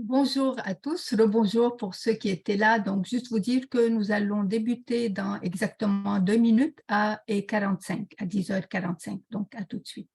Bonjour à tous, rebonjour pour ceux qui étaient là. Donc, juste vous dire que nous allons débuter dans exactement 2 minutes à 45, à 10h45. Donc, à tout de suite.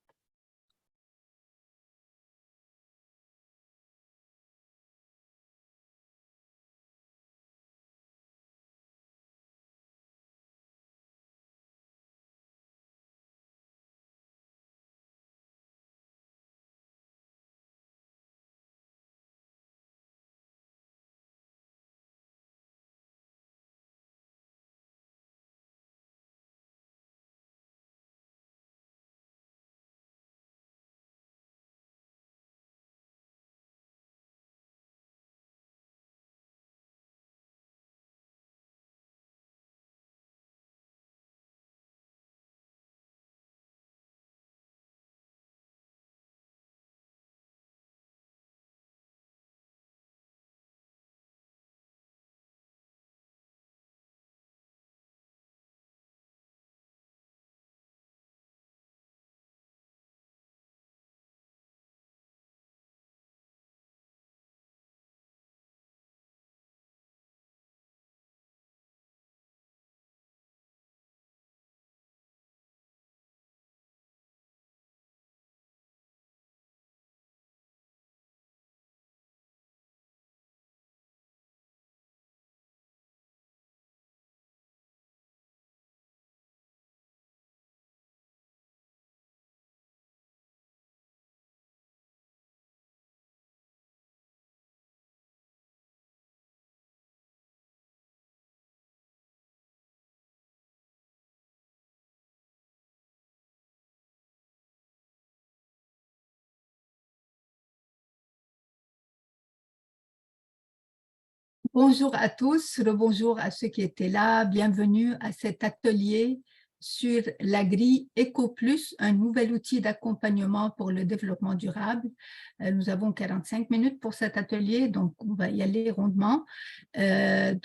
Bonjour à tous, rebonjour à ceux qui étaient là. Bienvenue à cet atelier sur la grille EcoPlus, un nouvel outil d'accompagnement pour le développement durable. Nous avons 45 minutes pour cet atelier, donc on va y aller rondement. Cet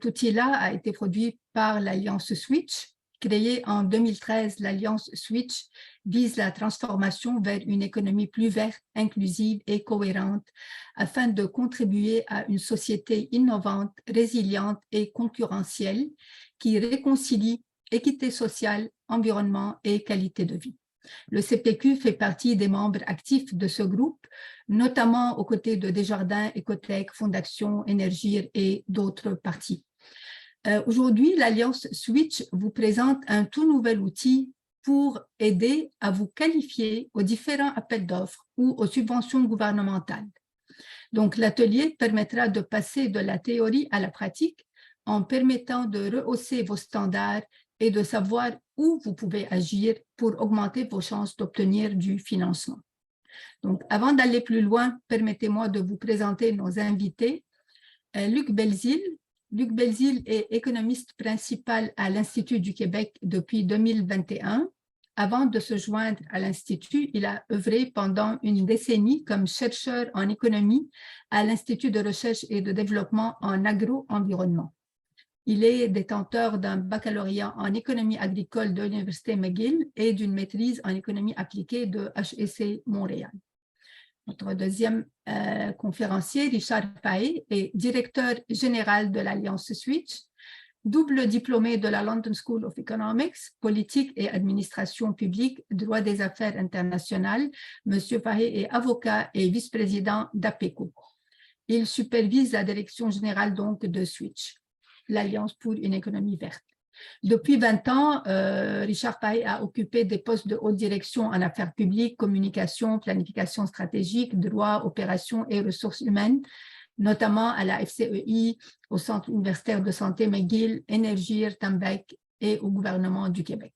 outil-là a été produit par l'Alliance Switch. Créée en 2013, l'Alliance Switch vise la transformation vers une économie plus verte, inclusive et cohérente afin de contribuer à une société innovante, résiliente et concurrentielle qui réconcilie équité sociale, environnement et qualité de vie. Le CPQ fait partie des membres actifs de ce groupe, notamment aux côtés de Desjardins, Ecotech, Fondation Énergir et d'autres parties. Aujourd'hui, l'Alliance Switch vous présente un tout nouvel outil pour aider à vous qualifier aux différents appels d'offres ou aux subventions gouvernementales. Donc, l'atelier permettra de passer de la théorie à la pratique en permettant de rehausser vos standards et de savoir où vous pouvez agir pour augmenter vos chances d'obtenir du financement. Donc, avant d'aller plus loin, permettez-moi de vous présenter nos invités. Luc Belzile. Luc Belzile est économiste principal à l'Institut du Québec depuis 2021. Avant de se joindre à l'Institut, il a œuvré pendant une décennie comme chercheur en économie à l'Institut de recherche et de développement en agro-environnement. Il est détenteur d'un baccalauréat en économie agricole de l'Université McGill et d'une maîtrise en économie appliquée de HEC Montréal. Notre deuxième conférencier, Richard Paet, est directeur général de l'Alliance Switch, double diplômé de la London School of Economics, politique et administration publique, droit des affaires internationales. Monsieur Paet est avocat et vice-président d'APECO. Il supervise la direction générale donc de Switch, l'Alliance pour une économie verte. Depuis 20 ans, Richard Paet a occupé des postes de haute direction en affaires publiques, communication, planification stratégique, droit, opérations et ressources humaines, notamment à la FCEI, au Centre universitaire de santé McGill, Énergir, Tembec et au gouvernement du Québec.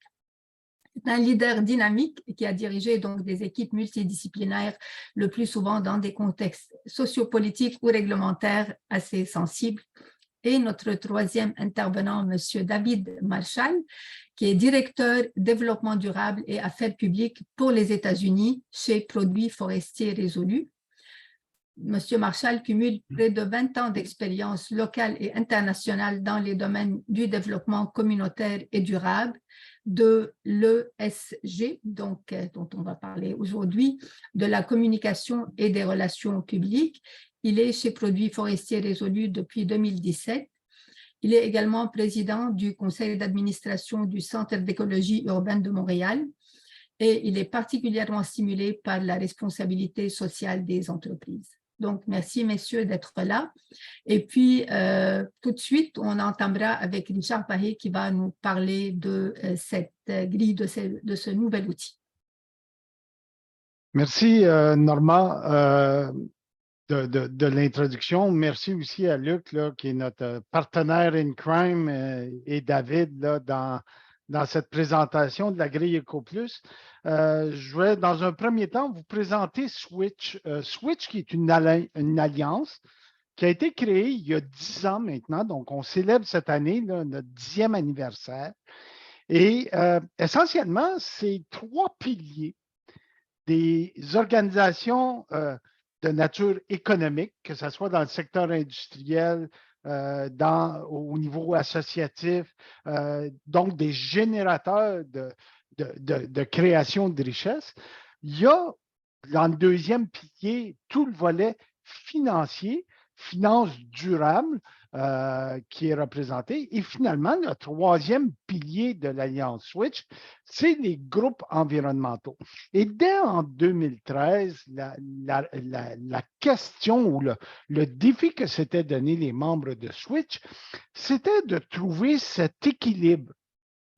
C'est un leader dynamique qui a dirigé donc des équipes multidisciplinaires, le plus souvent dans des contextes sociopolitiques ou réglementaires assez sensibles. Et notre troisième intervenant, M. David Marshall, qui est directeur développement durable et affaires publiques pour les États-Unis chez Produits forestiers résolus. M. Marshall cumule près de 20 ans d'expérience locale et internationale dans les domaines du développement communautaire et durable, de l'ESG, donc, dont on va parler aujourd'hui, de la communication et des relations publiques. Il est chez Produits forestiers résolus depuis 2017. Il est également président du conseil d'administration du Centre d'écologie urbaine de Montréal et il est particulièrement stimulé par la responsabilité sociale des entreprises. Donc, merci, messieurs, d'être là. Et puis, tout de suite, on entamera avec Richard Pahé qui va nous parler de cette grille, de ce nouvel outil. Merci, Norma, de l'introduction. Merci aussi à Luc, là, qui est notre partenaire in crime, et David, là, dans cette présentation de la grille EcoPlus. Je vais, dans un premier temps, vous présenter Switch. Switch, qui est une alliance qui a été créée il y a 10 ans maintenant. Donc, on célèbre cette année là, notre 10e anniversaire. Et essentiellement, c'est 3 piliers des organisations de nature économique, que ce soit dans le secteur industriel, au niveau associatif, donc des générateurs de création de richesse. Il y a, dans le deuxième pilier, tout le volet financier, finance durable, qui est représenté. Et finalement, le troisième pilier de l'Alliance Switch, c'est les groupes environnementaux. Et dès en 2013, la question ou le défi que s'étaient donné les membres de Switch, c'était de trouver cet équilibre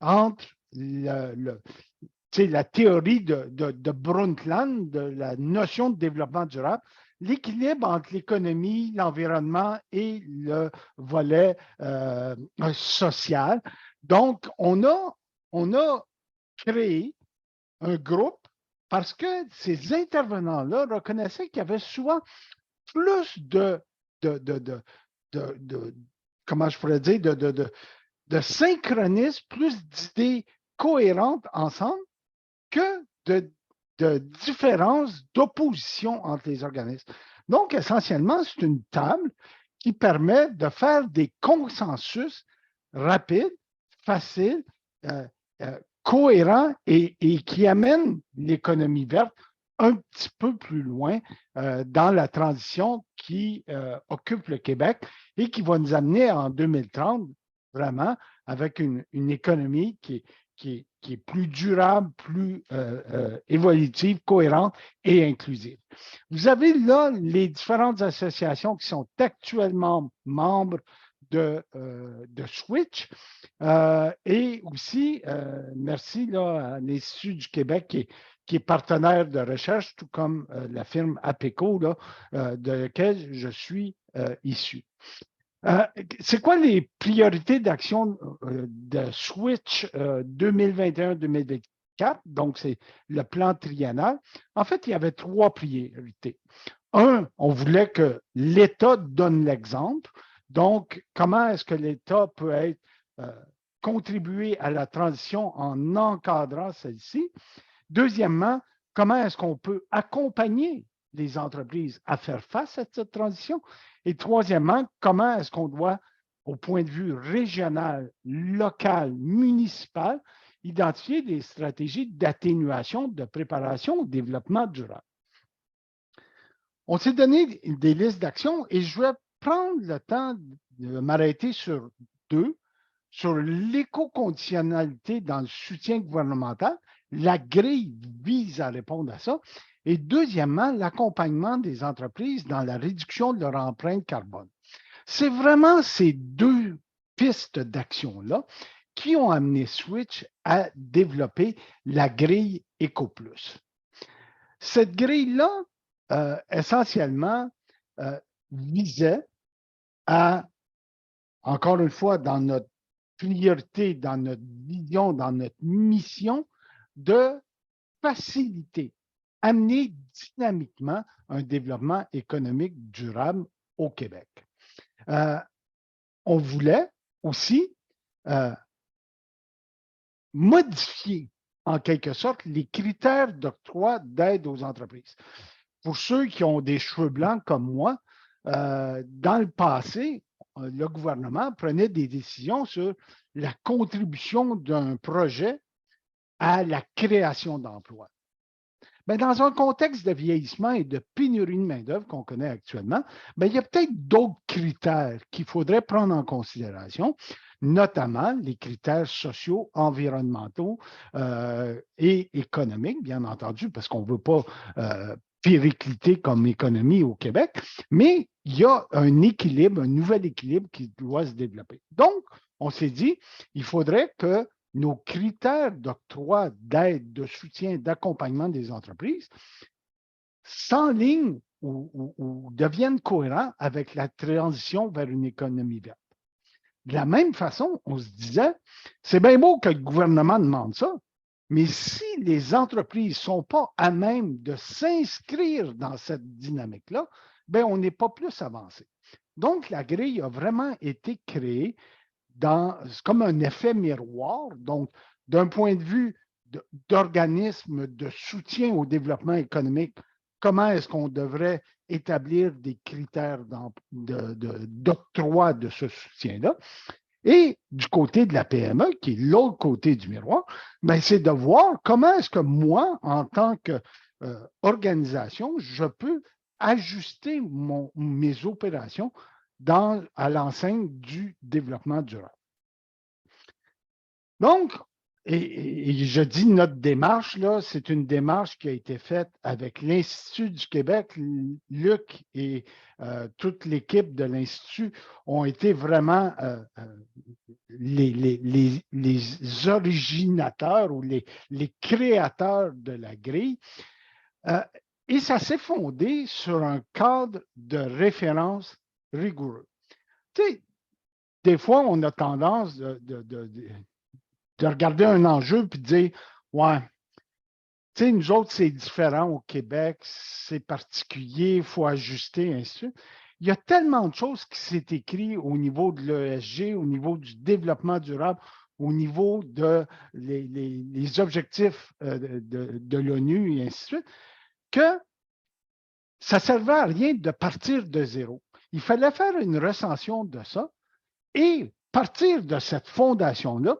entre la théorie de Brundtland, de la notion de développement durable, l'équilibre entre l'économie, l'environnement et le volet social. Donc, on a créé un groupe parce que ces intervenants-là reconnaissaient qu'il y avait souvent plus comment je pourrais dire, de synchronisme, plus d'idées cohérentes ensemble que de différences, d'opposition entre les organismes. Donc, essentiellement, c'est une table qui permet de faire des consensus rapides, faciles, cohérents et qui amènent l'économie verte un petit peu plus loin dans la transition qui occupe le Québec et qui va nous amener en 2030 vraiment avec une économie qui est plus durable, plus évolutive, cohérente et inclusive. Vous avez là les différentes associations qui sont actuellement membres de Switch et aussi, merci là, à l'Institut du Québec qui est partenaire de recherche, tout comme la firme APECO, là, de laquelle je suis issu. C'est quoi les priorités d'action de Switch 2021-2024? Donc, c'est le plan triennal. En fait, il y avait 3 priorités. Un, on voulait que l'État donne l'exemple. Donc, comment est-ce que l'État peut contribuer à la transition en encadrant celle-ci? Deuxièmement, comment est-ce qu'on peut accompagner les entreprises à faire face à cette transition? Et troisièmement, comment est-ce qu'on doit, au point de vue régional, local, municipal, identifier des stratégies d'atténuation, de préparation au développement durable? On s'est donné des listes d'actions et je vais prendre le temps de m'arrêter sur 2, sur l'éco-conditionnalité dans le soutien gouvernemental. La grille vise à répondre à ça. Et deuxièmement, l'accompagnement des entreprises dans la réduction de leur empreinte carbone. C'est vraiment ces 2 pistes d'action-là qui ont amené Switch à développer la grille EcoPlus. Cette grille-là, essentiellement, visait à, encore une fois, dans notre priorité, dans notre vision, dans notre mission, de faciliter, amener dynamiquement un développement économique durable au Québec. On voulait aussi modifier, en quelque sorte, les critères d'octroi d'aide aux entreprises. Pour ceux qui ont des cheveux blancs comme moi, dans le passé, le gouvernement prenait des décisions sur la contribution d'un projet à la création d'emplois. Bien, dans un contexte de vieillissement et de pénurie de main-d'œuvre qu'on connaît actuellement, bien, il y a peut-être d'autres critères qu'il faudrait prendre en considération, notamment les critères sociaux, environnementaux et économiques, bien entendu, parce qu'on ne veut pas péricliter comme économie au Québec, mais il y a un équilibre, un nouvel équilibre qui doit se développer. Donc, on s'est dit, il faudrait que nos critères d'octroi, d'aide, de soutien, d'accompagnement des entreprises s'enlignent ou deviennent cohérents avec la transition vers une économie verte. De la même façon, on se disait, c'est bien beau que le gouvernement demande ça, mais si les entreprises ne sont pas à même de s'inscrire dans cette dynamique-là, bien, on n'est pas plus avancé. Donc, la grille a vraiment été créée comme un effet miroir. Donc, d'un point de vue d'organisme de soutien au développement économique, comment est-ce qu'on devrait établir des critères d'octroi de ce soutien-là? Et du côté de la PME, qui est l'autre côté du miroir, ben, c'est de voir comment est-ce que moi, en tant qu'organisation, je peux ajuster mes opérations à l'enseigne du développement durable. Donc, et je dis notre démarche, là, c'est une démarche qui a été faite avec l'Institut du Québec. Luc et toute l'équipe de l'Institut ont été vraiment les originateurs ou les créateurs de la grille. Et ça s'est fondé sur un cadre de référence rigoureux. Tu sais, des fois, on a tendance de regarder un enjeu et de dire, ouais, tu sais, nous autres, c'est différent au Québec, c'est particulier, il faut ajuster, ainsi de suite. Il y a tellement de choses qui s'est écrit au niveau de l'ESG, au niveau du développement durable, au niveau les objectifs de l'ONU et ainsi de suite, que ça ne servait à rien de partir de zéro. Il fallait faire une recension de ça et partir de cette fondation-là,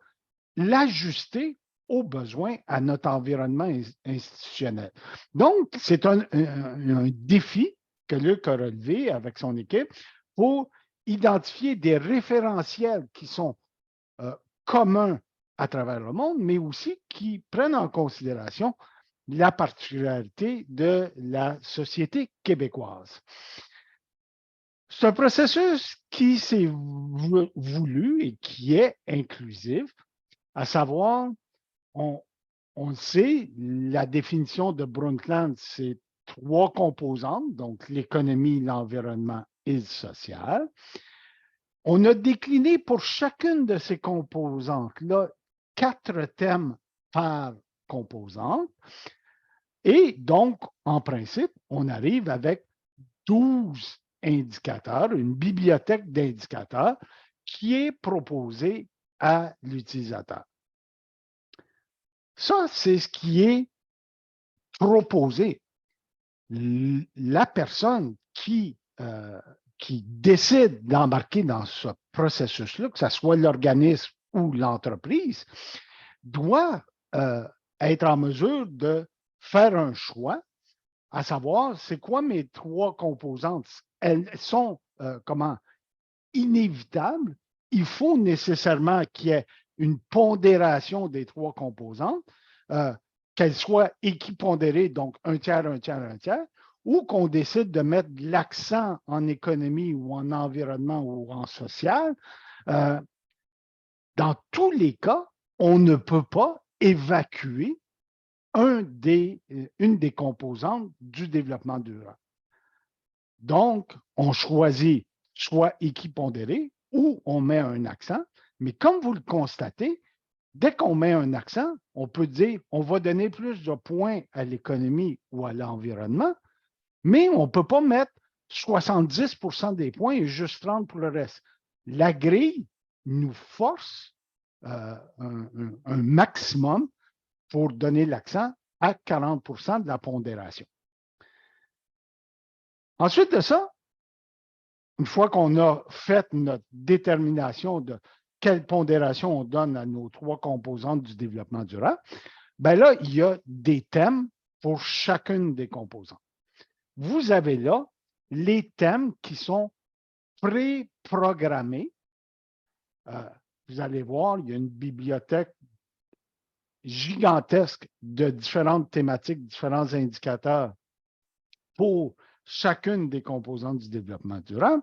l'ajuster aux besoins à notre environnement institutionnel. Donc, c'est un défi que Luc a relevé avec son équipe pour identifier des référentiels qui sont communs à travers le monde, mais aussi qui prennent en considération la particularité de la société québécoise. C'est un processus qui s'est voulu et qui est inclusif, à savoir, on le sait, la définition de Brundtland, c'est 3 composantes, donc l'économie, l'environnement et le social. On a décliné pour chacune de ces composantes-là 4 thèmes par composante. Et donc, en principe, on arrive avec 12 indicateurs, une bibliothèque d'indicateurs qui est proposée à l'utilisateur. Ça, c'est ce qui est proposé. La personne qui décide d'embarquer dans ce processus-là, que ce soit l'organisme ou l'entreprise, doit être en mesure de faire un choix, à savoir, c'est quoi mes 3 composantes? Elles sont inévitables. Il faut nécessairement qu'il y ait une pondération des 3 composantes, qu'elles soient équipondérées, donc un tiers, un tiers, un tiers, ou qu'on décide de mettre l'accent en économie ou en environnement ou en social. Dans tous les cas, on ne peut pas évacuer une des composantes du développement durable. Donc, on choisit soit équipondéré ou on met un accent, mais comme vous le constatez, dès qu'on met un accent, on peut dire on va donner plus de points à l'économie ou à l'environnement, mais on ne peut pas mettre 70 des points et juste 30 pour le reste. La grille nous force un maximum pour donner l'accent à 40 de la pondération. Ensuite de ça, une fois qu'on a fait notre détermination de quelle pondération on donne à nos 3 composantes du développement durable, ben là, il y a des thèmes pour chacune des composantes. Vous avez là les thèmes qui sont pré-programmés. Vous allez voir, il y a une bibliothèque gigantesque de différentes thématiques, différents indicateurs pour chacune des composantes du développement durable,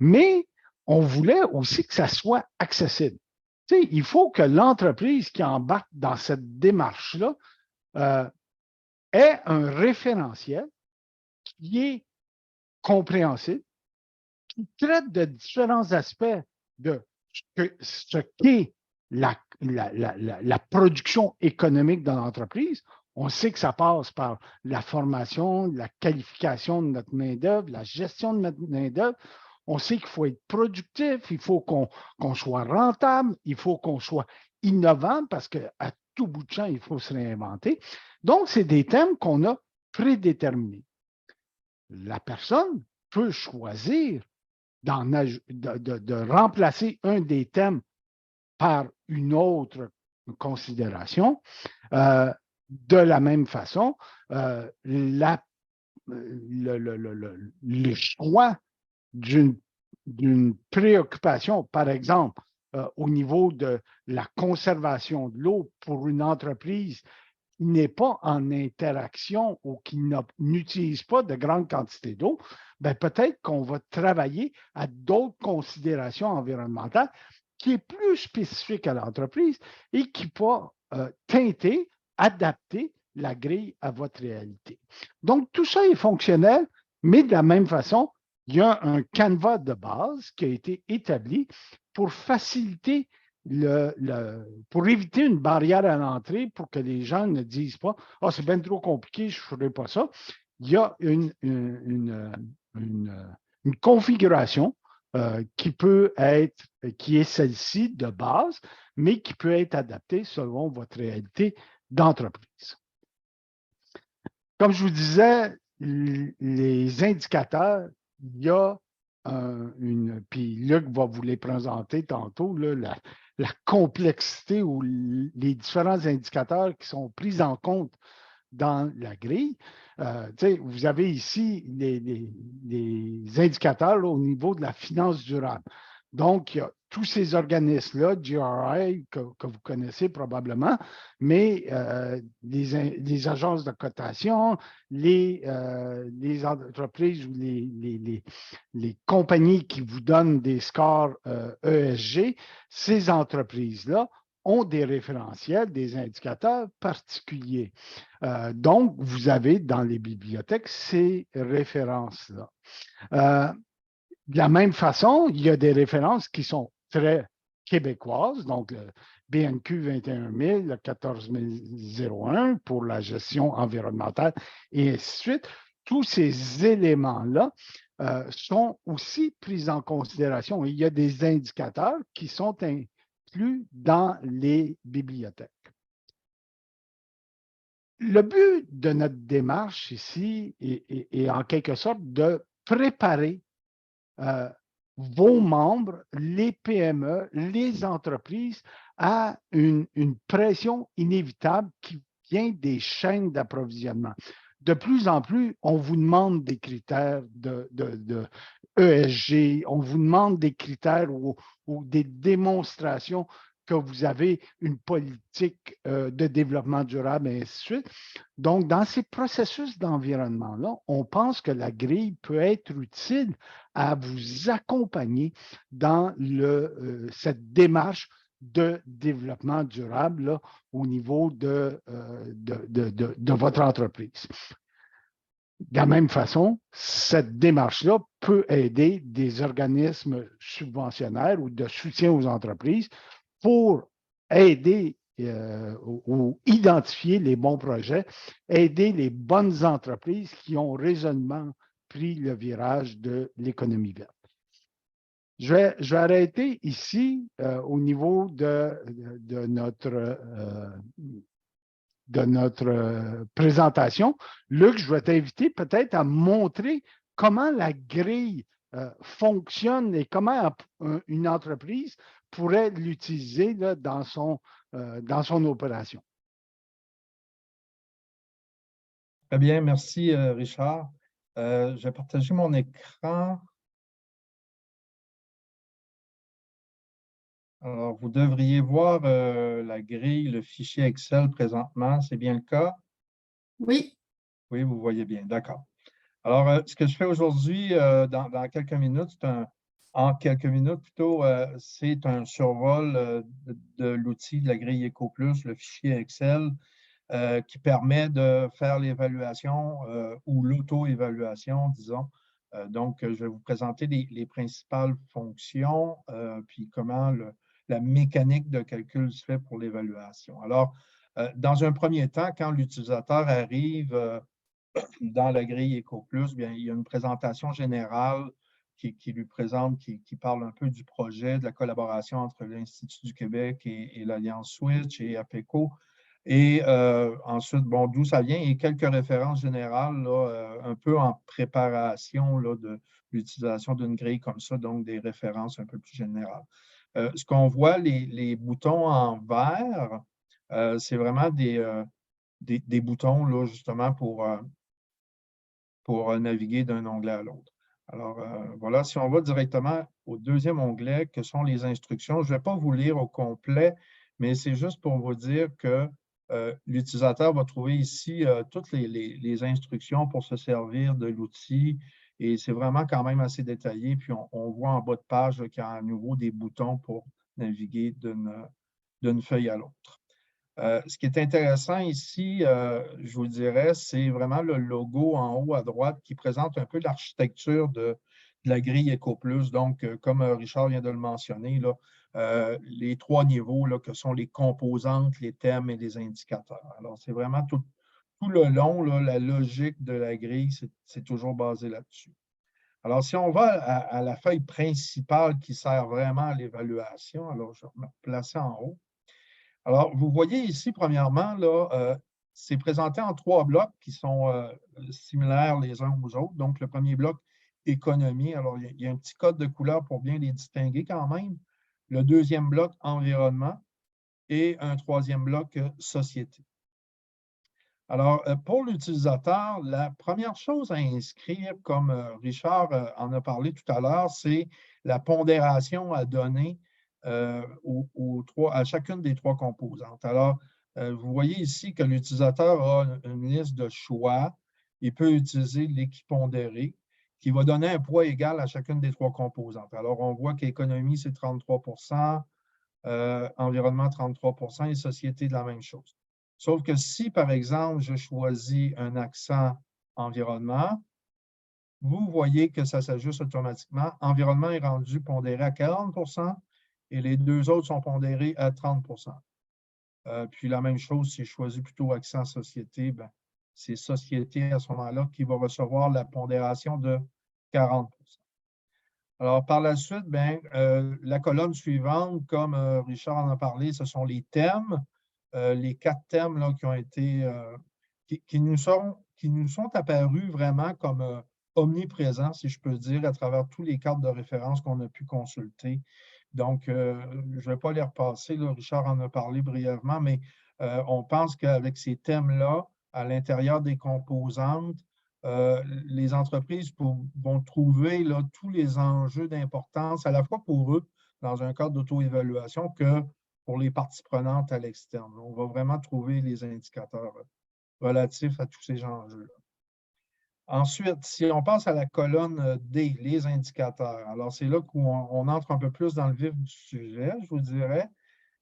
mais on voulait aussi que ça soit accessible. Tu sais, il faut que l'entreprise qui embarque dans cette démarche-là ait un référentiel qui est compréhensible, qui traite de différents aspects de ce qu'est la production économique dans l'entreprise. On sait que ça passe par la formation, la qualification de notre main-d'œuvre, la gestion de notre main-d'œuvre. On sait qu'il faut être productif, il faut qu'on soit rentable, il faut qu'on soit innovant parce qu'à tout bout de champ, il faut se réinventer. Donc, c'est des thèmes qu'on a prédéterminés. La personne peut choisir de remplacer un des thèmes par une autre considération. De la même façon, le choix d'une préoccupation, par exemple, au niveau de la conservation de l'eau pour une entreprise qui n'est pas en interaction ou qui n'utilise pas de grandes quantités d'eau, ben peut-être qu'on va travailler à d'autres considérations environnementales qui est plus spécifique à l'entreprise et qui peut teinter, adapter la grille à votre réalité. Donc, tout ça est fonctionnel, mais de la même façon, il y a un canevas de base qui a été établi pour faciliter pour éviter une barrière à l'entrée pour que les gens ne disent pas « Ah, c'est bien trop compliqué, je ne ferai pas ça ». Il y a une configuration qui peut être, qui est celle-ci de base, mais qui peut être adaptée selon votre réalité d'entreprise. Comme je vous disais, les indicateurs, il y a puis Luc va vous les présenter tantôt, là, la complexité ou les différents indicateurs qui sont pris en compte dans la grille. Vous avez ici les indicateurs là, au niveau de la finance durable. Donc, il y a tous ces organismes-là, GRI, que vous connaissez probablement, mais les agences de cotation, les entreprises ou les compagnies qui vous donnent des scores ESG, ces entreprises-là ont des référentiels, des indicateurs particuliers. Donc, vous avez dans les bibliothèques ces références-là. De la même façon, il y a des références qui sont très québécoises, donc le BNQ 21000, le 14001 pour la gestion environnementale et ainsi de suite. Tous ces éléments-là sont aussi pris en considération. Il y a des indicateurs qui sont inclus dans les bibliothèques. Le but de notre démarche ici est en quelque sorte de préparer vos membres, les PME, les entreprises à une pression inévitable qui vient des chaînes d'approvisionnement. De plus en plus, on vous demande des critères de ESG, on vous demande des critères ou des démonstrations que vous avez une politique de développement durable et ainsi de suite. Donc, dans ces processus d'environnement-là, on pense que la grille peut être utile à vous accompagner dans cette démarche de développement durable là, au niveau de votre entreprise. De la même façon, cette démarche-là peut aider des organismes subventionnaires ou de soutien aux entreprises pour aider ou identifier les bons projets, aider les bonnes entreprises qui ont résolument pris le virage de l'économie verte. Je vais arrêter ici au niveau de notre présentation. Luc, je vais t'inviter peut-être à montrer comment la grille fonctionne et comment une entreprise pourrait l'utiliser dans son opération. Très bien, merci Richard. Je vais partager mon écran. Alors, vous devriez voir la grille, le fichier Excel présentement. C'est bien le cas? Oui, Oui, vous voyez bien. D'accord. Alors, ce que je fais aujourd'hui, dans quelques minutes, en quelques minutes plutôt, c'est un survol de l'outil de la grille EcoPlus, le fichier Excel, qui permet de faire l'évaluation ou l'auto-évaluation, disons. Donc, je vais vous présenter les principales fonctions, puis comment la mécanique de calcul se fait pour l'évaluation. Alors, dans un premier temps, quand l'utilisateur arrive dans la grille EcoPlus, bien, il y a une présentation générale qui lui présente, qui parle un peu du projet, de la collaboration entre l'Institut du Québec et l'Alliance Switch et APECO. Et ensuite, bon, d'où ça vient et quelques références générales, là, un peu en préparation là, de l'utilisation d'une grille comme ça, donc des références un peu plus générales. Ce qu'on voit, les boutons en vert, c'est vraiment des boutons là, justement pour naviguer d'un onglet à l'autre. Alors, voilà, si on va directement au deuxième onglet, que sont les instructions, je ne vais pas vous lire au complet, mais c'est juste pour vous dire que l'utilisateur va trouver ici toutes les instructions pour se servir de l'outil et c'est vraiment quand même assez détaillé. Puis, on voit en bas de page qu'il y a à nouveau des boutons pour naviguer d'une feuille à l'autre. Ce qui est intéressant ici, je vous dirais, c'est vraiment le logo en haut à droite qui présente un peu l'architecture de la grille EcoPlus. Donc, comme Richard vient de le mentionner, là, les trois niveaux là, que sont les composantes, les thèmes et les indicateurs. Alors, c'est vraiment tout le long, là, la logique de la grille, c'est toujours basé là-dessus. Alors, si on va à la feuille principale qui sert vraiment à l'évaluation, alors je vais me placer en haut. Alors, vous voyez ici, premièrement, là, c'est présenté en trois blocs qui sont similaires les uns aux autres. Donc, le premier bloc, économie. Alors, il y a un petit code de couleur pour bien les distinguer quand même. Le deuxième bloc, environnement. Et un troisième bloc, société. Alors, pour l'utilisateur, la première chose à inscrire, comme Richard en a parlé tout à l'heure, c'est la pondération à donner à chacune des trois composantes. Alors, vous voyez ici que l'utilisateur a une liste de choix. Il peut utiliser l'équipondéré qui va donner un poids égal à chacune des trois composantes. Alors, on voit qu'économie, c'est 33 environnement, 33 et société, de la même chose. Sauf que si, par exemple, je choisis un accent environnement, vous voyez que ça s'ajuste automatiquement. Environnement est rendu pondéré à 40 et les deux autres sont pondérés à 30 puis la même chose, si je choisis plutôt accent société, ben, c'est société à ce moment-là qui va recevoir la pondération de 40 Alors, par la suite, ben, la colonne suivante, comme Richard en a parlé, ce sont les thèmes, les 4 thèmes là, qui ont été, qui nous sont apparus vraiment comme omniprésents, si je peux dire, à travers tous les cadres de référence qu'on a pu consulter. Donc, je ne vais pas les repasser, là, Richard en a parlé brièvement, mais on pense qu'avec ces thèmes-là, à l'intérieur des composantes, les entreprises vont trouver là, tous les enjeux d'importance, à la fois pour eux, dans un cadre d'auto-évaluation, que pour les parties prenantes à l'externe. On va vraiment trouver les indicateurs relatifs à tous ces enjeux-là. Ensuite, si on passe à la colonne D, les indicateurs, alors c'est là où on entre un peu plus dans le vif du sujet, je vous dirais.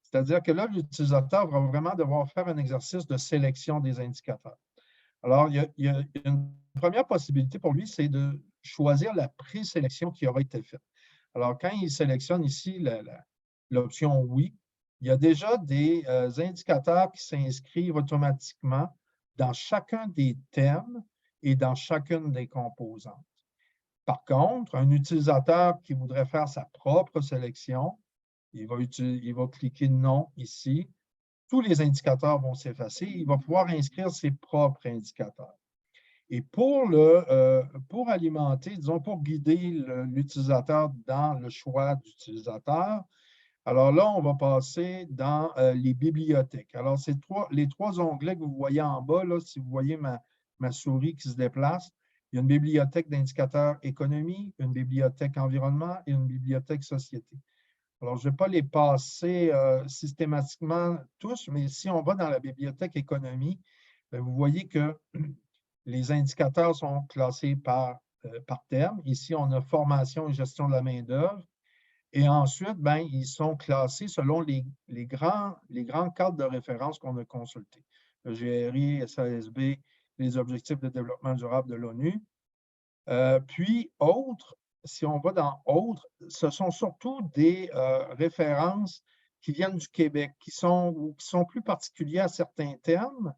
C'est-à-dire que là, l'utilisateur va vraiment devoir faire un exercice de sélection des indicateurs. Alors, il y a une première possibilité pour lui, c'est de choisir la présélection qui aura été faite. Alors, quand il sélectionne ici l'option oui, il y a déjà des indicateurs qui s'inscrivent automatiquement dans chacun des thèmes et dans chacune des composantes. Par contre, un utilisateur qui voudrait faire sa propre sélection, il va cliquer non ici. Tous les indicateurs vont s'effacer. Il va pouvoir inscrire ses propres indicateurs. Et pour alimenter, disons, pour guider l'utilisateur dans le choix d'utilisateur, alors là, on va passer dans les bibliothèques. Alors, les trois onglets que vous voyez en bas, là, si vous voyez ma souris qui se déplace, il y a une bibliothèque d'indicateurs économie, une bibliothèque environnement et une bibliothèque société. Alors, je ne vais pas les passer systématiquement tous, mais si on va dans la bibliothèque économie, bien, vous voyez que les indicateurs sont classés par thème. Ici, on a formation et gestion de la main-d'œuvre. Et ensuite, ben, ils sont classés selon les grands cadres de référence qu'on a consultés. Le GRI, SASB, les objectifs de développement durable de l'ONU. Puis, autres, si on va dans autres, ce sont surtout des références qui viennent du Québec, qui sont plus particuliers à certains termes.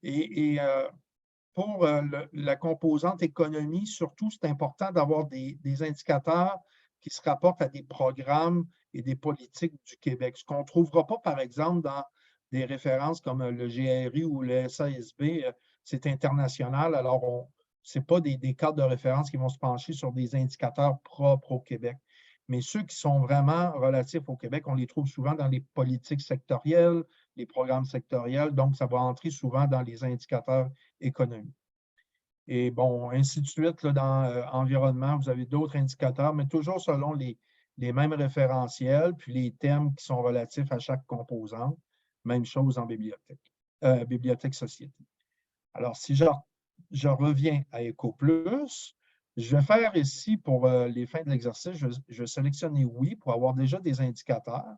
Et pour la composante économie, surtout, c'est important d'avoir des indicateurs qui se rapportent à des programmes et des politiques du Québec. Ce qu'on ne trouvera pas, par exemple, dans des références comme le GRI ou le SASB, c'est international. Alors, ce n'est pas des cadres de référence qui vont se pencher sur des indicateurs propres au Québec. Mais ceux qui sont vraiment relatifs au Québec, on les trouve souvent dans les politiques sectorielles, les programmes sectoriels, donc ça va entrer souvent dans les indicateurs économiques. Et bon, ainsi de suite, là, dans environnement, vous avez d'autres indicateurs, mais toujours selon les mêmes référentiels, puis les thèmes qui sont relatifs à chaque composante. Même chose en bibliothèque, bibliothèque société. Alors, si je reviens à EcoPlus, je vais faire ici, pour les fins de l'exercice, je vais sélectionner oui pour avoir déjà des indicateurs.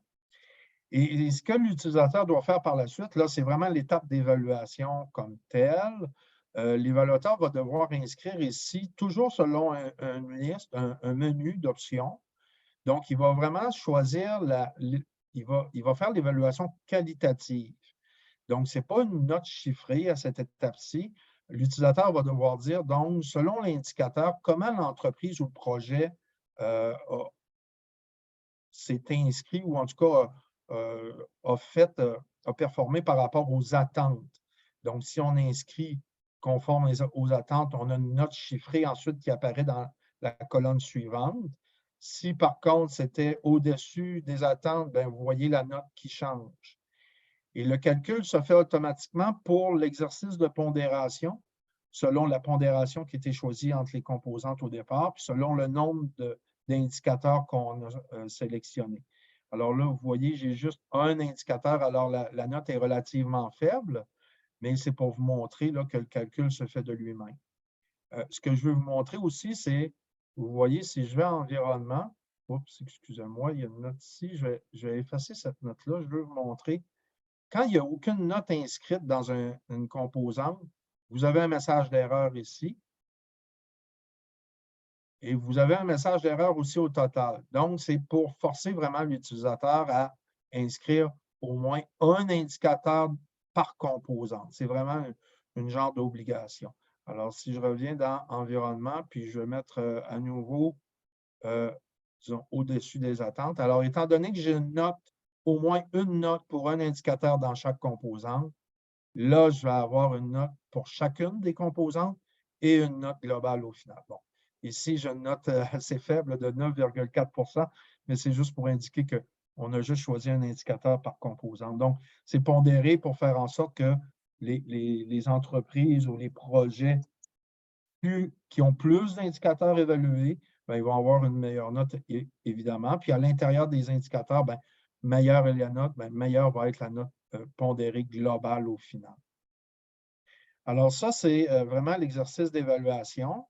Et ce que l'utilisateur doit faire par la suite, là, c'est vraiment l'étape d'évaluation comme telle. L'évaluateur va devoir inscrire ici, toujours selon une liste, un menu d'options. Donc, il va vraiment choisir, il va faire l'évaluation qualitative. Donc, ce n'est pas une note chiffrée à cette étape-ci. L'utilisateur va devoir dire, donc, selon l'indicateur, comment l'entreprise ou le projet s'est inscrit ou en tout cas a performé par rapport aux attentes. Donc, si on inscrit conforme aux attentes, on a une note chiffrée ensuite qui apparaît dans la colonne suivante. Si par contre, c'était au-dessus des attentes, bien, vous voyez la note qui change. Et le calcul se fait automatiquement pour l'exercice de pondération, selon la pondération qui était choisie entre les composantes au départ, puis selon le nombre d'indicateurs qu'on a sélectionnés. Alors là, vous voyez, j'ai juste un indicateur, alors la note est relativement faible, mais c'est pour vous montrer là, que le calcul se fait de lui-même. Ce que je veux vous montrer aussi, c'est, vous voyez, si je vais à environnement, oups, excusez-moi, il y a une note ici, je vais effacer cette note-là, je veux vous montrer. Quand il n'y a aucune note inscrite dans une composante, vous avez un message d'erreur ici. Et vous avez un message d'erreur aussi au total. Donc, c'est pour forcer vraiment l'utilisateur à inscrire au moins un indicateur par composante. C'est vraiment une genre d'obligation. Alors, si je reviens dans Environnement, puis je vais mettre à nouveau, disons, au-dessus des attentes. Alors, étant donné que j'ai une note, au moins une note pour un indicateur dans chaque composante, là, je vais avoir une note pour chacune des composantes et une note globale au final. Bon. Ici, j'ai une note assez faible de 9,4 %, mais c'est juste pour indiquer qu'on a juste choisi un indicateur par composante. Donc, c'est pondéré pour faire en sorte que les entreprises ou les projets qui ont plus d'indicateurs évalués, bien, ils vont avoir une meilleure note, évidemment. Puis à l'intérieur des indicateurs, bien, meilleure est la note, bien, meilleure va être la note pondérée globale au final. Alors ça, c'est vraiment l'exercice d'évaluation.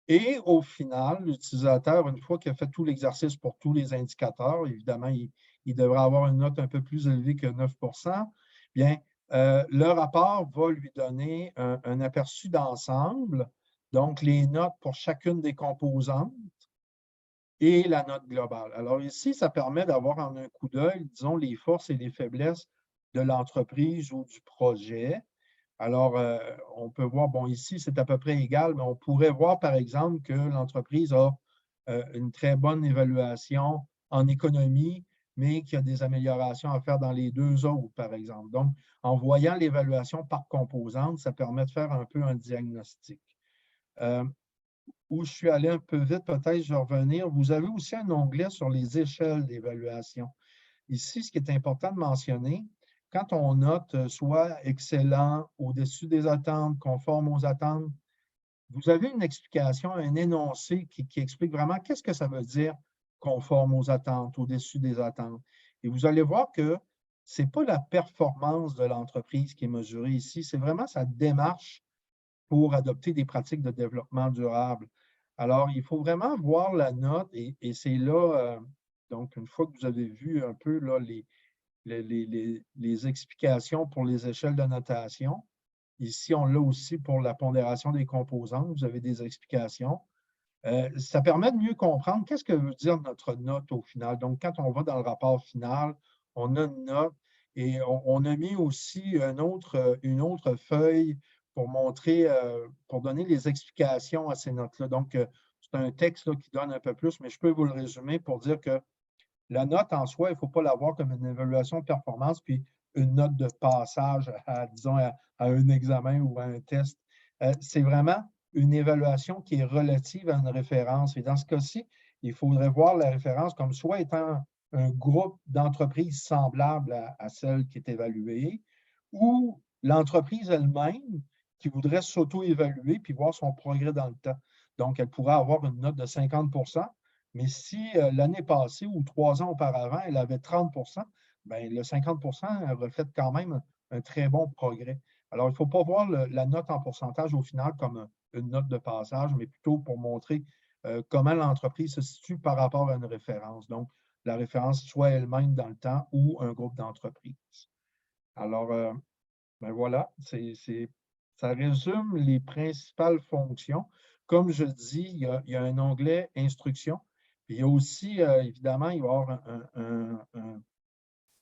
Et au final, l'utilisateur, une fois qu'il a fait tout l'exercice pour tous les indicateurs, évidemment, il devrait avoir une note un peu plus élevée que 9 %. Bien, le rapport va lui donner un aperçu d'ensemble, donc les notes pour chacune des composantes et la note globale. Alors ici, ça permet d'avoir en un coup d'œil, disons, les forces et les faiblesses de l'entreprise ou du projet. Alors, on peut voir, bon, ici, c'est à peu près égal, mais on pourrait voir, par exemple, que l'entreprise a une très bonne évaluation en économie, mais qu'il y a des améliorations à faire dans les deux autres, par exemple. Donc, en voyant l'évaluation par composante, ça permet de faire un peu un diagnostic. Où je suis allé un peu vite, peut-être je vais revenir. Vous avez aussi un onglet sur les échelles d'évaluation. Ici, ce qui est important de mentionner, quand on note soit excellent, au-dessus des attentes, conforme aux attentes, vous avez une explication, un énoncé qui explique vraiment qu'est-ce que ça veut dire conforme aux attentes, au-dessus des attentes. Et vous allez voir que ce n'est pas la performance de l'entreprise qui est mesurée ici, c'est vraiment sa démarche pour adopter des pratiques de développement durable. Alors, il faut vraiment voir la note et c'est là, donc une fois que vous avez vu un peu là, les explications pour les échelles de notation, ici, on l'a aussi pour la pondération des composantes, vous avez des explications. Ça permet de mieux comprendre qu'est-ce que veut dire notre note au final. Donc, quand on va dans le rapport final, on a une note et on a mis aussi une autre feuille pour montrer, pour donner les explications à ces notes-là. Donc, c'est un texte là, qui donne un peu plus, mais je peux vous le résumer pour dire que la note en soi, il ne faut pas la voir comme une évaluation de performance, puis une note de passage disons, à un examen ou à un test. C'est vraiment une évaluation qui est relative à une référence. Et dans ce cas-ci, il faudrait voir la référence comme soit étant un groupe d'entreprises semblables à celle qui est évaluée, ou l'entreprise elle-même qui voudrait s'auto-évaluer puis voir son progrès dans le temps. Donc, elle pourrait avoir une note de 50%, mais si l'année passée ou 3 ans auparavant, elle avait 30 bien, le 50 reflète quand même un très bon progrès. Alors, il ne faut pas voir la note en pourcentage au final comme une note de passage, mais plutôt pour montrer comment l'entreprise se situe par rapport à une référence. Donc, la référence soit elle-même dans le temps ou un groupe d'entreprises. Alors, ben voilà, ça résume les principales fonctions. Comme je dis, il y a un onglet Instructions. Puis il y a aussi, évidemment, il va y avoir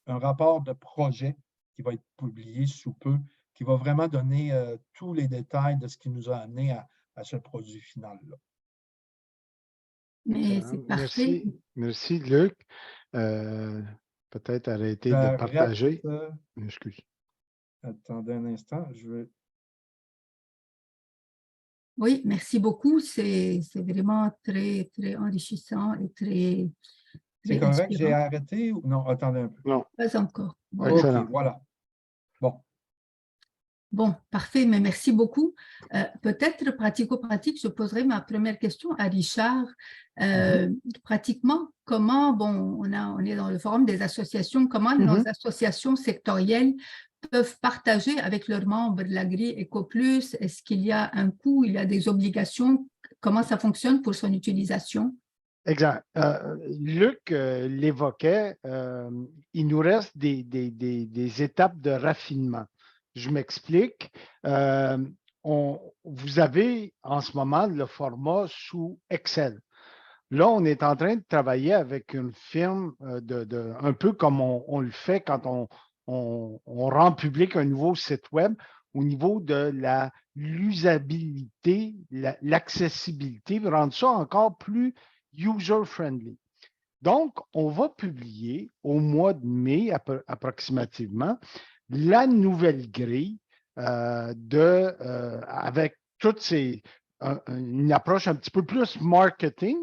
un rapport de projet qui va être publié sous peu, qui va vraiment donner tous les détails de ce qui nous a amené à ce produit final-là. Mais Excellent. c'est parfait. Merci, Luc. Peut-être arrêter de J'arrête, partager. Excuse. attendez un instant, je vais. Oui, merci beaucoup. C'est vraiment très, très enrichissant et très, C'est très correct, j'ai inspirant. arrêté ou non? Attendez un peu. Non, Pas encore. Bon. OK, excellent. voilà. Bon. Bon, parfait, mais merci beaucoup. Peut-être pratico-pratique, je poserai ma première question à Richard. Pratiquement, comment, bon, on est dans le forum des associations, comment nos associations sectorielles peuvent partager avec leurs membres l'Agri EcoPlus? Est-ce qu'il y a un coût, il y a des obligations? Comment ça fonctionne pour son utilisation? Exact. Luc l'évoquait, il nous reste des étapes de raffinement. Je m'explique. Vous avez en ce moment le format sous Excel. Là, on est en train de travailler avec une firme un peu comme on le fait quand on rend public un nouveau site web au niveau de l'usabilité, l'accessibilité, rendre ça encore plus user-friendly. Donc, on va publier au mois de mai approximativement la nouvelle grille avec une approche un petit peu plus marketing,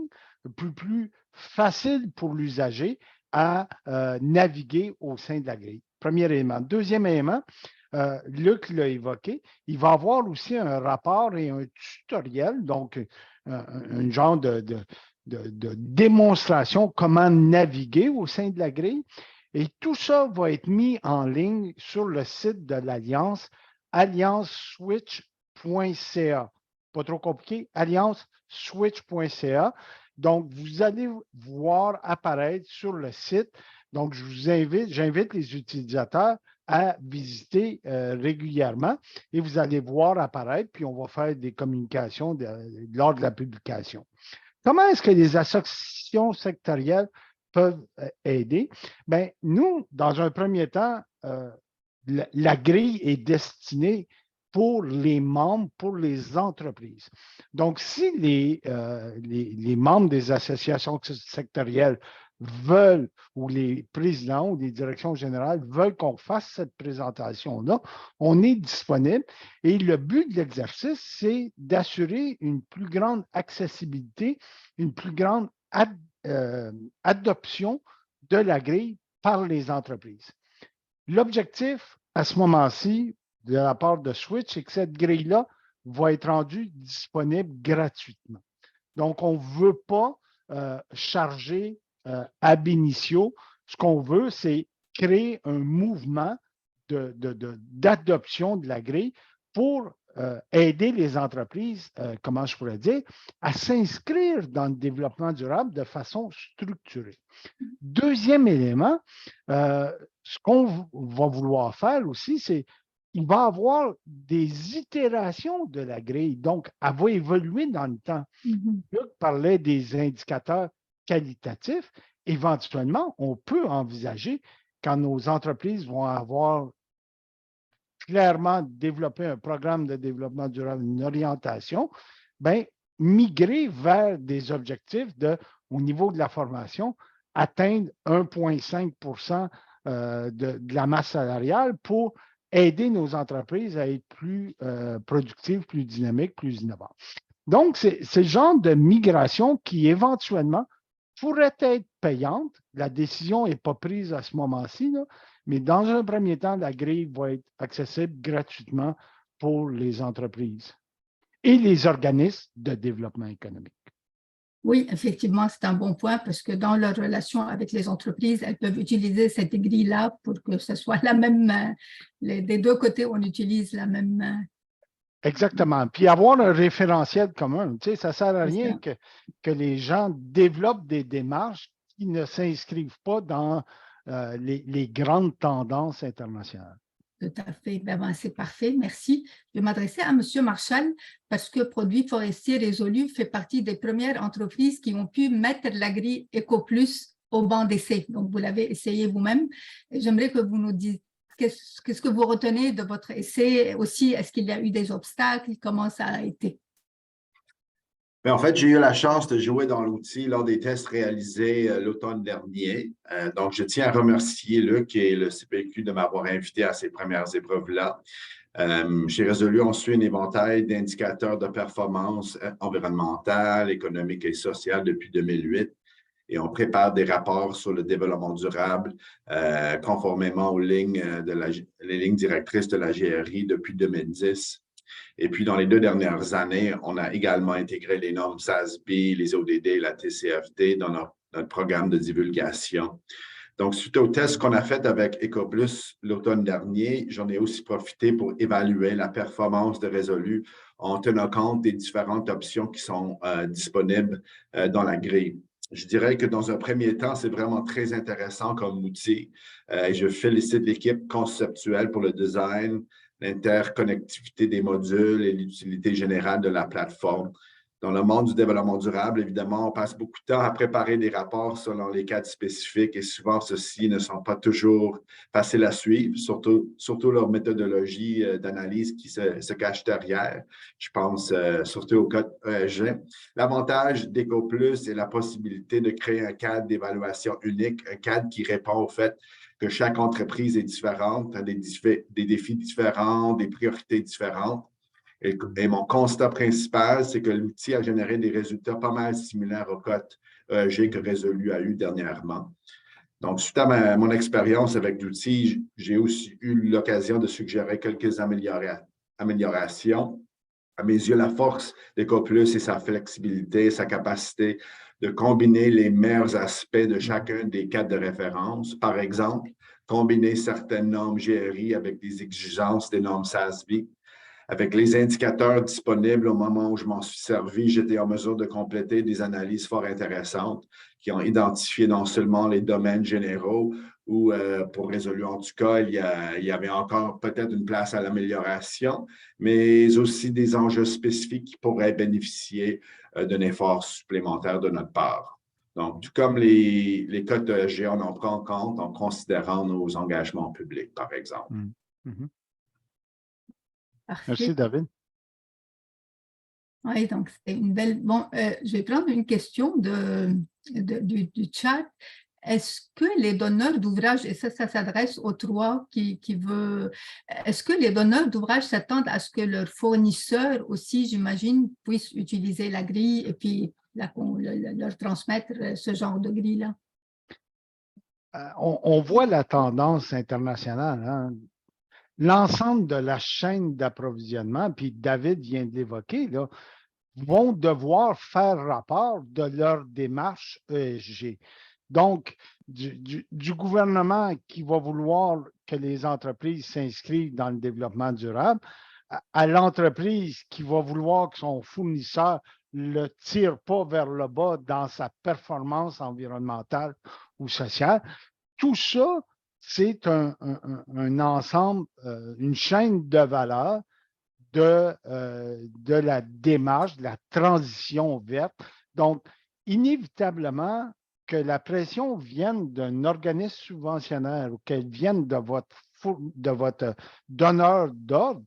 plus facile pour l'usager à naviguer au sein de la grille. Premier élément. Deuxième élément, Luc l'a évoqué, il va avoir aussi un rapport et un tutoriel, donc un genre de démonstration comment naviguer au sein de la grille. Et tout ça va être mis en ligne sur le site de l'Alliance, allianceswitch.ca. Pas trop compliqué, allianceswitch.ca. Donc, vous allez voir apparaître sur le site. Donc, j'invite les utilisateurs à visiter régulièrement et vous allez voir apparaître, puis on va faire des communications lors de la publication. Comment est-ce que les associations sectorielles peuvent aider? Bien, nous, dans un premier temps, la grille est destinée pour les membres, pour les entreprises. Donc, si les membres des associations sectorielles veulent, ou les présidents ou les directions générales veulent qu'on fasse cette présentation-là, on est disponible. Et le but de l'exercice, c'est d'assurer une plus grande accessibilité, une plus grande adoption de la grille par les entreprises. L'objectif, à ce moment-ci, de la part de Switch, c'est que cette grille-là va être rendue disponible gratuitement. Donc, on ne veut pas charger ab initio. Ce qu'on veut, c'est créer un mouvement d'adoption de la grille pour aider les entreprises, comment je pourrais dire, à s'inscrire dans le développement durable de façon structurée. Deuxième élément, ce qu'on va vouloir faire aussi, c'est qu'il va y avoir des itérations de la grille. Donc, elle va évoluer dans le temps. Luc parlait des indicateurs qualitatifs. Éventuellement, on peut envisager, quand nos entreprises vont avoir clairement développé un programme de développement durable, une orientation, bien, migrer vers des objectifs au niveau de la formation, atteindre 1,5 de la masse salariale pour aider nos entreprises à être plus productives, plus dynamiques, plus innovantes. Donc, c'est le genre de migration qui éventuellement pourrait être payante. La décision n'est pas prise à ce moment-ci, mais dans un premier temps, la grille va être accessible gratuitement pour les entreprises et les organismes de développement économique. Oui, effectivement, c'est un bon point parce que dans leur relation avec les entreprises, elles peuvent utiliser cette grille-là pour que ce soit la même, des deux côtés, on utilise la même. Exactement. Puis avoir un référentiel commun. Tu sais, ça ne sert à rien que les gens développent des démarches qui ne s'inscrivent pas dans les grandes tendances internationales. Tout à fait. C'est parfait. Merci. Je vais m'adresser à M. Marchal parce que Produits forestiers résolus fait partie des premières entreprises qui ont pu mettre la grille EcoPlus au banc d'essai. Donc, vous l'avez essayé vous-même. J'aimerais que vous nous disiez qu'est-ce que vous retenez de votre essai aussi. Est-ce qu'il y a eu des obstacles? Comment ça a été? Mais en fait, j'ai eu la chance de jouer dans l'outil lors des tests réalisés l'automne dernier. Donc, je tiens à remercier Luc et le CPQ de m'avoir invité à ces premières épreuves-là. Chez Résolu, on suit un éventail d'indicateurs de performance environnementale, économique et sociale depuis 2008 et on prépare des rapports sur le développement durable conformément aux lignes les lignes directrices de la GRI depuis 2010. Et puis, dans les 2 dernières années, on a également intégré les normes SASB, les ODD et la TCFD dans notre programme de divulgation. Donc, suite au test qu'on a fait avec EcoPlus l'automne dernier, j'en ai aussi profité pour évaluer la performance de Résolu en tenant compte des différentes options qui sont disponibles dans la grille. Je dirais que dans un premier temps, c'est vraiment très intéressant comme outil. Je félicite l'équipe conceptuelle pour le design, l'interconnectivité des modules et l'utilité générale de la plateforme. Dans le monde du développement durable, évidemment, on passe beaucoup de temps à préparer des rapports selon les cadres spécifiques et souvent, ceux-ci ne sont pas toujours faciles à suivre, surtout leur méthodologie d'analyse qui se cache derrière. Je pense surtout au code ESG. L'avantage d'EcoPlus est la possibilité de créer un cadre d'évaluation unique, un cadre qui répond au fait que chaque entreprise est différente, a des défis différents, des priorités différentes. Et mon constat principal, c'est que l'outil a généré des résultats pas mal similaires aux cotes ESG que Résolu a eu dernièrement. Donc, suite à mon expérience avec l'outil, j'ai aussi eu l'occasion de suggérer quelques améliorations. À mes yeux, la force d'EcoPlus est sa flexibilité, sa capacité de combiner les meilleurs aspects de chacun des cadres de référence. Par exemple, combiner certaines normes GRI avec des exigences des normes SASB. Avec les indicateurs disponibles au moment où je m'en suis servi, j'étais en mesure de compléter des analyses fort intéressantes qui ont identifié non seulement les domaines généraux où, pour Résolu en tout cas, il y avait encore peut-être une place à l'amélioration, mais aussi des enjeux spécifiques qui pourraient bénéficier d'un effort supplémentaire de notre part. Donc, tout comme les codes ESG, on en prend en compte en considérant nos engagements publics, par exemple. Mm-hmm. Parfait. Merci, David. Oui, donc c'était une belle. Bon, je vais prendre une question du chat. Est-ce que les donneurs d'ouvrages, et ça s'adresse aux trois qui veut, est-ce que les donneurs d'ouvrages s'attendent à ce que leurs fournisseurs aussi, j'imagine, puissent utiliser la grille et puis leur transmettre ce genre de grille-là? on voit la tendance internationale, hein. L'ensemble de la chaîne d'approvisionnement, puis David vient de l'évoquer, là, vont devoir faire rapport de leur démarche ESG. Donc, du gouvernement qui va vouloir que les entreprises s'inscrivent dans le développement durable, à l'entreprise qui va vouloir que son fournisseur ne le tire pas vers le bas dans sa performance environnementale ou sociale. Tout ça, c'est un ensemble, une chaîne de valeur de la démarche, de la transition verte. Donc, inévitablement, que la pression vienne d'un organisme subventionnaire ou qu'elle vienne de votre donneur d'ordre,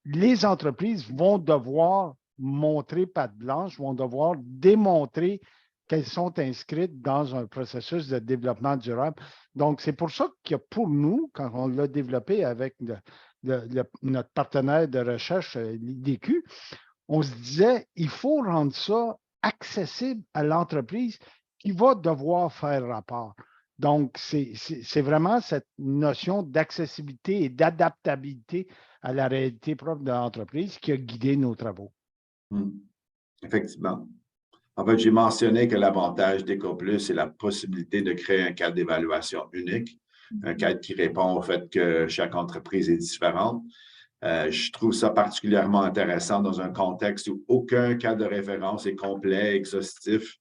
les entreprises vont devoir montrer patte blanche, vont devoir démontrer qu'elles sont inscrites dans un processus de développement durable. Donc, c'est pour ça que pour nous, quand on l'a développé avec notre partenaire de recherche, l'IDQ, on se disait, il faut rendre ça accessible à l'entreprise qui va devoir faire rapport. Donc, c'est vraiment cette notion d'accessibilité et d'adaptabilité à la réalité propre de l'entreprise qui a guidé nos travaux. Effectivement. En fait, j'ai mentionné que l'avantage d'EcoPlus, c'est la possibilité de créer un cadre d'évaluation unique, un cadre qui répond au fait que chaque entreprise est différente. Je trouve ça particulièrement intéressant dans un contexte où aucun cadre de référence est complet, exhaustif.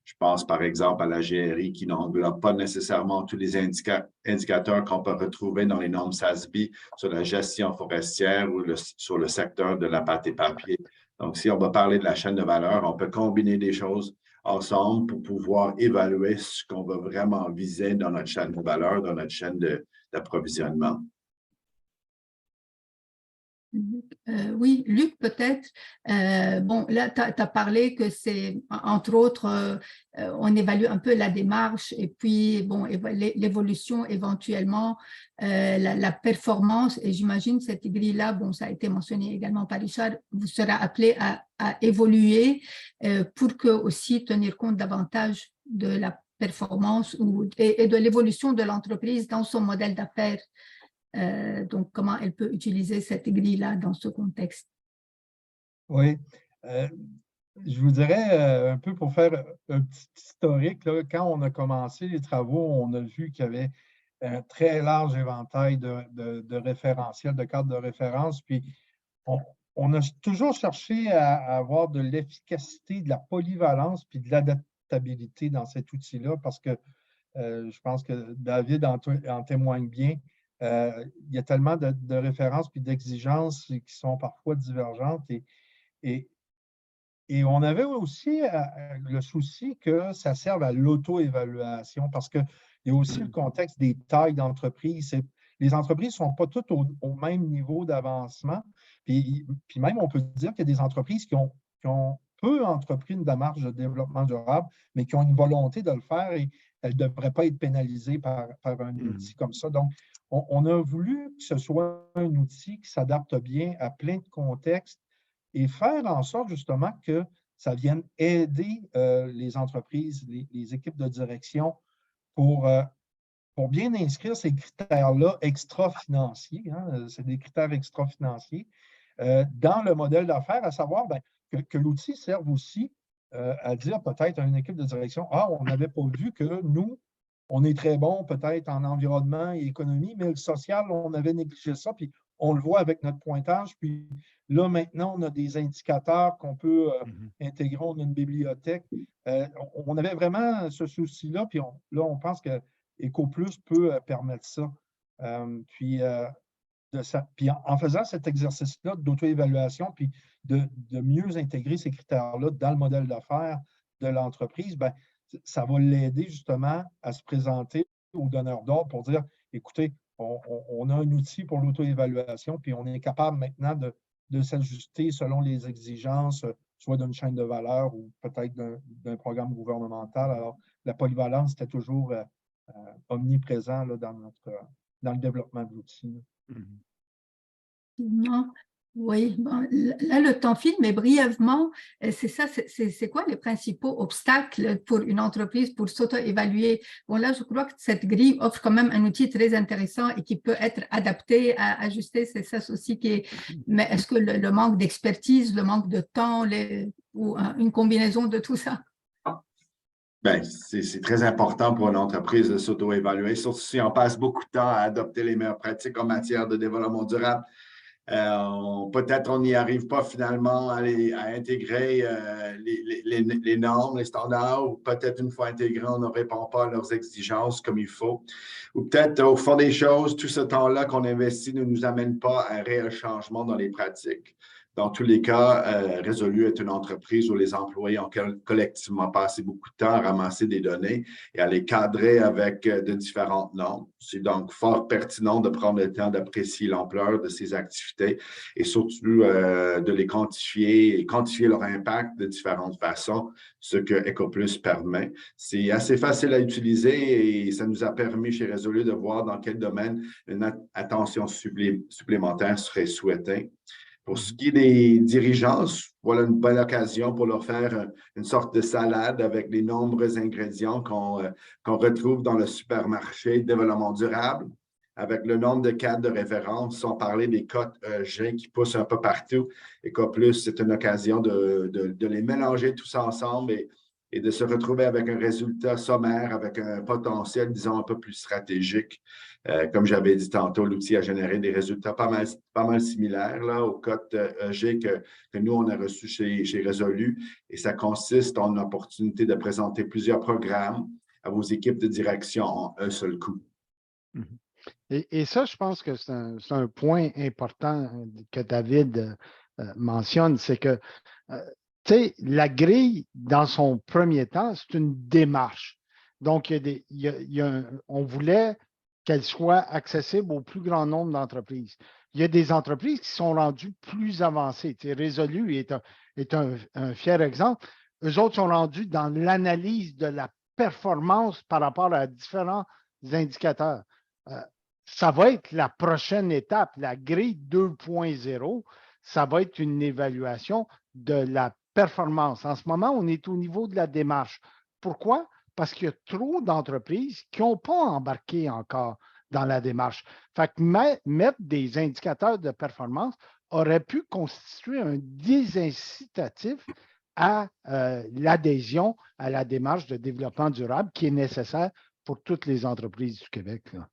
Je pense par exemple à la GRI qui n'englobe pas nécessairement tous les indicateurs qu'on peut retrouver dans les normes SASB sur la gestion forestière ou sur le secteur de la pâte et papier. Donc, si on va parler de la chaîne de valeur, on peut combiner des choses ensemble pour pouvoir évaluer ce qu'on va vraiment viser dans notre chaîne de valeur, dans notre chaîne d'approvisionnement. Oui, Luc, peut-être. Bon, là, tu as parlé que c'est, entre autres, on évalue un peu la démarche et puis, bon, l'évolution éventuellement, la performance. Et j'imagine cette grille-là, bon, ça a été mentionné également par Richard, vous serez appelé à évoluer pour que aussi tenir compte davantage de la performance et de l'évolution de l'entreprise dans son modèle d'affaires. Donc, comment elle peut utiliser cette grille-là dans ce contexte? Oui. Je vous dirais, un peu pour faire un petit historique, là, quand on a commencé les travaux, on a vu qu'il y avait un très large éventail de référentiels, de cadres de référence, puis on a toujours cherché à avoir de l'efficacité, de la polyvalence, puis de l'adaptabilité dans cet outil-là, parce que je pense que David en témoigne bien. Il y a tellement de références puis d'exigences qui sont parfois divergentes et on avait aussi le souci que ça serve à l'auto-évaluation parce qu'il y a aussi le contexte des tailles d'entreprise. Les entreprises ne sont pas toutes au même niveau d'avancement. Puis même, on peut dire qu'il y a des entreprises qui ont peu entrepris une démarche de développement durable, mais qui ont une volonté de le faire et elles ne devraient pas être pénalisées par un outil comme ça. Donc, on a voulu que ce soit un outil qui s'adapte bien à plein de contextes et faire en sorte justement que ça vienne aider les entreprises, les équipes de direction pour bien inscrire ces critères-là extra-financiers, hein, c'est des critères extra-financiers, dans le modèle d'affaires, à savoir que l'outil serve aussi à dire peut-être à une équipe de direction, ah, on n'avait pas vu que nous, on est très bon peut-être en environnement et économie, mais le social, on avait négligé ça, puis on le voit avec notre pointage, puis là, maintenant, on a des indicateurs qu'on peut intégrer, on a une bibliothèque. On avait vraiment ce souci-là, puis là, on pense que EcoPlus peut permettre ça. Puis en faisant cet exercice-là d'auto-évaluation, puis de mieux intégrer ces critères-là dans le modèle d'affaires de l'entreprise, ça va l'aider justement à se présenter aux donneurs d'ordre pour dire, écoutez, on a un outil pour l'auto-évaluation, puis on est capable maintenant de s'ajuster selon les exigences, soit d'une chaîne de valeur ou peut-être d'un programme gouvernemental. Alors, la polyvalence était toujours omniprésent là, dans le développement de l'outil. Non. Oui, bon, là, le temps file, mais brièvement, c'est ça, c'est quoi les principaux obstacles pour une entreprise pour s'auto-évaluer? Bon, là, je crois que cette grille offre quand même un outil très intéressant et qui peut être adapté à ajuster, c'est ça aussi qui est, mais est-ce que le manque d'expertise, le manque de temps, ou une combinaison de tout ça? Ben, c'est très important pour une entreprise de s'auto-évaluer, surtout si on passe beaucoup de temps à adopter les meilleures pratiques en matière de développement durable. Peut-être on n'y arrive pas finalement à intégrer les normes, les standards, ou peut-être une fois intégrés, on ne répond pas à leurs exigences comme il faut. Ou peut-être au fond des choses, tout ce temps-là qu'on investit ne nous amène pas à un réel changement dans les pratiques. Dans tous les cas, Résolu est une entreprise où les employés ont collectivement passé beaucoup de temps à ramasser des données et à les cadrer avec de différentes normes. C'est donc fort pertinent de prendre le temps d'apprécier l'ampleur de ces activités et surtout de les quantifier et quantifier leur impact de différentes façons, ce que EcoPlus permet. C'est assez facile à utiliser et ça nous a permis chez Résolu de voir dans quel domaine une attention supplémentaire serait souhaitée. Pour ce qui est des dirigeants, voilà une bonne occasion pour leur faire une sorte de salade avec les nombreux ingrédients qu'on retrouve dans le supermarché développement durable, avec le nombre de cadres de référence, sans parler des cotes ESG qui poussent un peu partout. EcoPlus, c'est une occasion de les mélanger tous ensemble et de se retrouver avec un résultat sommaire, avec un potentiel, disons, un peu plus stratégique. Comme j'avais dit tantôt, l'outil a généré des résultats pas mal similaires là, aux cotes ESG que nous, on a reçus chez Résolu. Et ça consiste en une opportunité de présenter plusieurs programmes à vos équipes de direction en un seul coup. Et ça, je pense que c'est un point important que David mentionne, c'est que tu sais, la grille, dans son premier temps, c'est une démarche. Donc, on voulait qu'elle soit accessible au plus grand nombre d'entreprises. Il y a des entreprises qui sont rendues plus avancées. Tu sais, Résolu est un fier exemple. Eux autres sont rendus dans l'analyse de la performance par rapport à différents indicateurs. Ça va être la prochaine étape, la grille 2.0. Ça va être une évaluation de la performance. En ce moment, on est au niveau de la démarche. Pourquoi? Parce qu'il y a trop d'entreprises qui n'ont pas embarqué encore dans la démarche. Fait que mettre des indicateurs de performance aurait pu constituer un désincitatif à l'adhésion à la démarche de développement durable qui est nécessaire pour toutes les entreprises du Québec, là.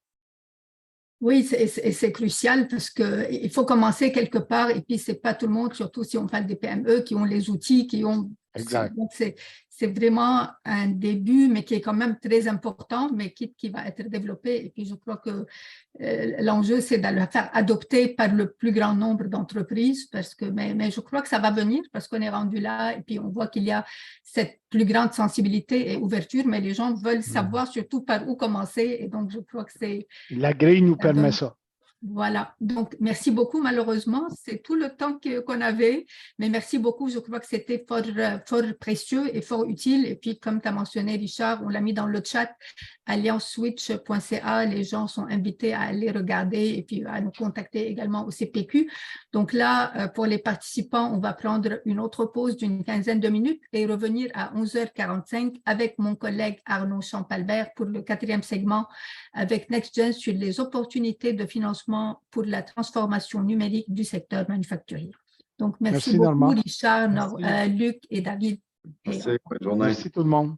Oui, c'est crucial parce qu'il faut commencer quelque part et puis ce n'est pas tout le monde, surtout si on parle des PME, qui ont les outils, qui ont… Exact. Donc, c'est vraiment un début, mais qui est quand même très important, mais qui va être développé. Et puis, je crois que l'enjeu, c'est de le faire adopter par le plus grand nombre d'entreprises, mais je crois que ça va venir parce qu'on est rendu là et puis on voit qu'il y a cette plus grande sensibilité et ouverture, mais les gens veulent savoir surtout par où commencer. Et donc, je crois que c'est… La grille nous permet ça. Voilà, donc merci beaucoup. Malheureusement, c'est tout le temps qu'on avait, mais merci beaucoup. Je crois que c'était fort précieux et fort utile. Et puis, comme tu as mentionné, Richard, on l'a mis dans le chat, allianceswitch.ca. Les gens sont invités à aller regarder et puis à nous contacter également au CPQ. Donc là, pour les participants, on va prendre une autre pause d'une quinzaine de minutes et revenir à 11h45 avec mon collègue Arnaud Champalbert pour le 4e segment avec NextGen sur les opportunités de financement pour la transformation numérique du secteur manufacturier. Donc, merci beaucoup, Normand. Richard, Luc et David. Merci, bonne journée. Merci tout le monde.